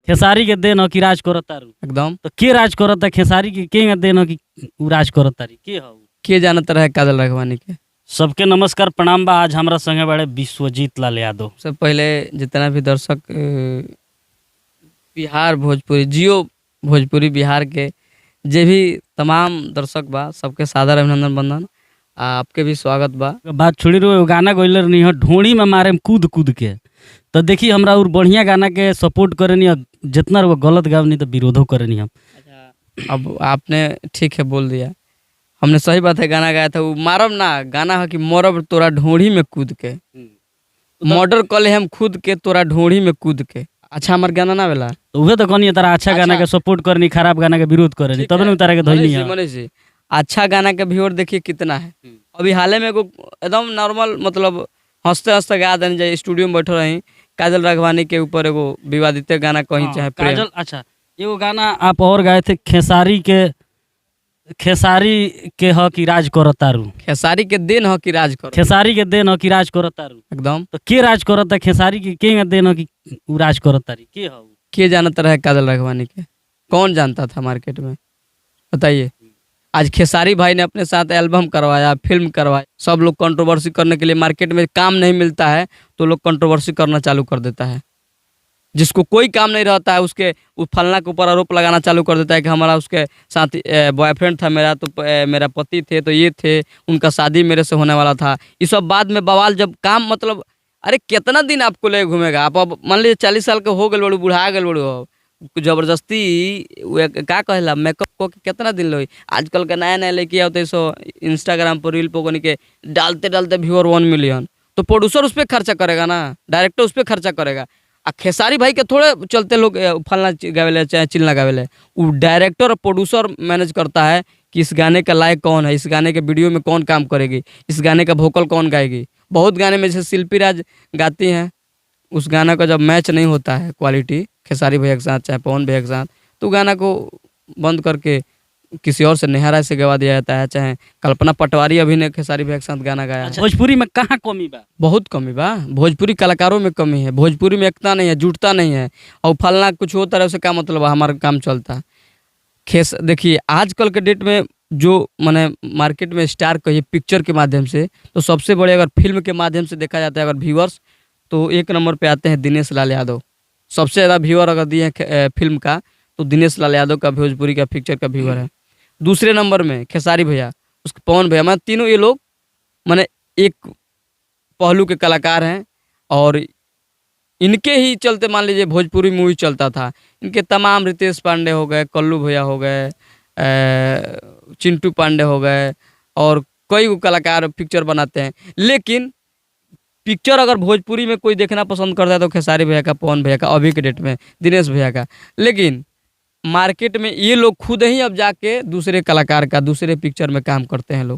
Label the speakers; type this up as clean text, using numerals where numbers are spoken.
Speaker 1: खेसारी के देन हो कि राज करत तारू।
Speaker 2: एकदम
Speaker 1: तो के राज करता खेसारी के देन हो कि उ राज करत तारी के हो।
Speaker 2: के जानत रहे काजल राघवानी के।
Speaker 1: सबके नमस्कार प्रणाम बा। आज हमरा संगे बड़े विश्वजीत लाल यादव।
Speaker 2: सब पहले जितना भी दर्शक बिहार भोजपुरी जियो भोजपुरी बिहार के जे भी तमाम दर्शक बा सबके सादर अभिनंदन बंदन। आपके भी स्वागत बा।
Speaker 1: बात छोड़ी रो गाना गइलर नहीं हो ढोड़ी में मारे में कूद कूद के। तो देखी हमरा और बढ़िया गाना के सपोर्ट करनी जितना वो गलत गावनी तो विरोधो करनी हम।
Speaker 2: अब आपने ठीक है बोल दिया, हमने सही बात है गाना गाया था। वो मारब ना गाना है कि मरब तोरा ढोड़ी में कूद के, मर्डर कले हम खुद के तोरा ढोड़ी में कूद के। अच्छा हमार गाना ना बेला
Speaker 1: तो उहे तो कहनी तारा अच्छा गाना के सपोर्ट करनी खराब गाना के विरोध करनी तब न तारा के धइनी है।
Speaker 2: मनीष जी अच्छा गाना के व्यूअर देखिए कितना है। अभी हाल में एगो एकदम नॉर्मल मतलब हंसते हंसते गा देने जाए स्टूडियो में बैठे रही काजल राघवानी के ऊपर एगो विवादित गाना कहीं चाहे
Speaker 1: काजल। अच्छा एगो गाना आप और गाए थे खेसारी के ह कि राज करत तारू।
Speaker 2: खेसारी के देन हो कि राज करो।
Speaker 1: खेसारी के देन हो कि राज करत तारू।
Speaker 2: एकदम
Speaker 1: तो के राज करता खेसारी के देन हो कि उ राज करत तारी के हो।
Speaker 2: के जानता रहे काजल राघवानी के, कौन जानता था मार्केट में बताइए। आज खेसारी भाई ने अपने साथ एल्बम करवाया, फिल्म करवाया, सब लोग कंट्रोवर्सी करने के लिए मार्केट में काम नहीं मिलता है तो लोग कंट्रोवर्सी करना चालू कर देता है। जिसको कोई काम नहीं रहता है उसके फलना के ऊपर आरोप लगाना चालू कर देता है कि हमारा उसके साथ बॉयफ्रेंड था, मेरा तो मेरा पति थे, तो ये थे, उनका शादी मेरे से होने वाला था। ये सब बाद में बवाल जब काम मतलब अरे कितना दिन आपको ले घूमेगा आप। अब मान लीजिए 40 साल के हो गए बड़ू, बुढ़ा गए बड़ू, जबरदस्ती क्या कहला मेकअप को कितना दिन लो। आजकल का नया नया लेके आओ तो सो इंस्टाग्राम पर रील पर के डालते डालते व्यूअर 1 मिलियन, तो प्रोड्यूसर उस पर खर्चा करेगा ना, डायरेक्टर उस पर खर्चा करेगा। आ खेसारी भाई के थोड़े चलते लोग फलना गावेले चाहे चिलना गावेले। वो डायरेक्टर और प्रोड्यूसर मैनेज करता है कि इस गाने का लायक कौन है, इस गाने के वीडियो में कौन काम करेगी, इस गाने का वोकल कौन गाएगी। बहुत गाने में जैसे शिल्पी राज गाती हैं, उस गाना का जब मैच नहीं होता है क्वालिटी खेसारी भैया के साथ चाहे पवन भैया के साथ, तो गाना को बंद करके किसी और से नेहा राय से गवा दिया जाता है। चाहे कल्पना पटवारी अभी ने खेसारी भैया के साथ गाना गाया।
Speaker 1: अच्छा, भोजपुरी में कहाँ कमी बा? बहुत
Speaker 2: कमी बा। भोजपुरी कलाकारों में कमी है, भोजपुरी में एकता नहीं है, जुटता नहीं है। और फलना कुछ हो तरह से क्या मतलब हमारा काम चलता। देखिए आजकल के डेट में जो मैंने मार्केट में स्टार कहिए पिक्चर के माध्यम से, तो सबसे बड़े अगर फिल्म के माध्यम से देखा जाता है अगर व्यूअर्स, तो 1 नंबर पे आते हैं दिनेश लाल यादव। सबसे ज़्यादा व्यूअर अगर दिए हैं फिल्म का तो दिनेश लाल यादव का भोजपुरी का पिक्चर का व्यूअर है। दूसरे नंबर में खेसारी भैया, उसके पवन भैया, मैं तीनों ये लोग मैंने एक पहलू के कलाकार हैं। और इनके ही चलते मान लीजिए भोजपुरी मूवी चलता था। इनके तमाम रितेश पांडे हो गए, कल्लू भैया हो गए, चिंटू पांडे हो गए, और कई कलाकार पिक्चर बनाते हैं। लेकिन पिक्चर अगर भोजपुरी में कोई देखना पसंद करता है तो खेसारी भैया का, पवन भैया का, अभी के डेट में दिनेश भैया का। लेकिन मार्केट में ये लोग खुद ही अब जाके दूसरे कलाकार का दूसरे पिक्चर में काम करते हैं लोग।